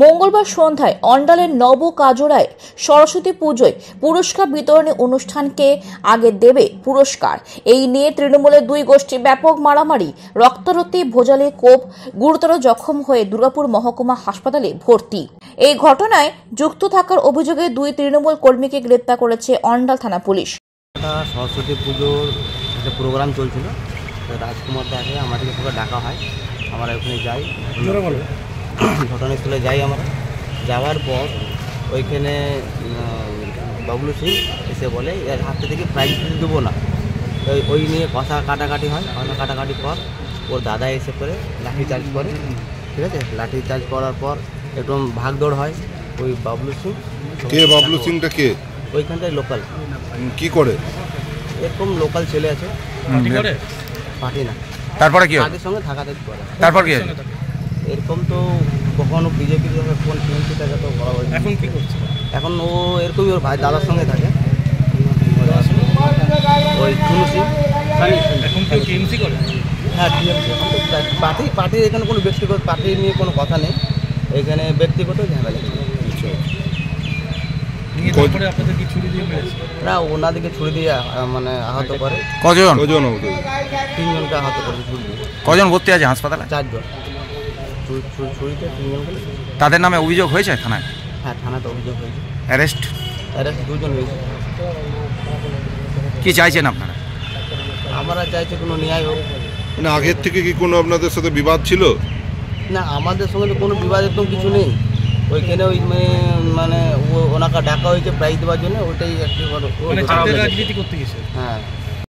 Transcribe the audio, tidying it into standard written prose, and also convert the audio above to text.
মঙ্গলবার সন্ধ্যায় অন্ডালের নব কাজরায় সরস্বতী পুজোয় পুরস্কার বিতরণী অনুষ্ঠানকে আগে দেবে পুরস্কার। এই নিয়ে তৃণমূলের দুই গোষ্ঠী ব্যাপক মারামারি, রক্তারক্তি, ভোজালে কোপ, গুরুতর জখম হয়ে দুর্গাপুর মহকুমা হাসপাতালে ভর্তি। এই ঘটনায় যুক্ত থাকার অভিযোগে দুই তৃণমূল কর্মীকে গ্রেপ্তার করেছে অন্ডাল থানা পুলিশ। সরস্বতী পুজোর একটা প্রোগ্রাম চলছিল, রাজকুমার দাকে আমাদেরকে সবাই ডাকা হয়, আমরা ওখানে যাই, ঘটনাস্থলে যাই। আমরা যাওয়ার পর ওইখানে বাবলু সিং এসে বলে এর হাতে থেকে প্রাইজ দেবো না, ওই নিয়ে কথা কাটাকাটি হয়। কথা কাটাকাটির পর ওর দাদা এসে করে লাঠিচার্জ করে, ঠিক আছে। লাঠিচার্জ করার পর একদম ভাগদৌড় হয়। ওই বাবলু সিং, কে বাবলু সিংটা কে? ওইখানটায় লোকাল। কি করে? এরকম লোকাল ছেলে আছে, পার্টি না। তারপরে কি পার্টির সঙ্গে থাকাথাকি করে। তারপর কি এরকম তো কখনো বিজেপির কোন টিএমসি থাকে তো বলা হয়। এখন কি করছে? এখন ও এরকমই ওর ভাই দাদার সঙ্গে থাকে, ওই চুনু সিং। এখন কি টিএমসি করে? হ্যাঁ, টিএমসি। এখন তো পার্টি এখানে কোনো ব্যক্তিগত পার্টি নিয়ে কোনো কথা নেই, এখানে ব্যক্তিগত ঝামেলা। আপনাদের কি ছুরি দিয়ে মেরেছে? না, ওনাদেরকে ছুরি দিয়ে মানে আহত করে। কজন? তিনজনকে আহত করে ছুরি দিয়ে। কজন ভর্তি আছে হাসপাতালে? 4 জন। ছুরিতে 3 জন করে। তাদের নামে অভিযোগ হয়েছে থানায়? হ্যাঁ, থানাতে অভিযোগ হয়েছে। অ্যারেস্ট 2 জন হয়েছে। কি চাইছেন আপনারা? আমরা চাইছি কোনো ন্যায় হোক। মানে আগের থেকে কি কোনো আপনাদের সাথে বিবাদ ছিল? না, আমাদের সঙ্গে তো কোনো বিবাদ একদম কিছু নেই। ওইখানে ওই মানে ওনাকে ডাকা হয়েছে প্রাইজ দেওয়ার জন্য, ওইটাই একটি রাজনীতি করতে গেছে। হ্যাঁ।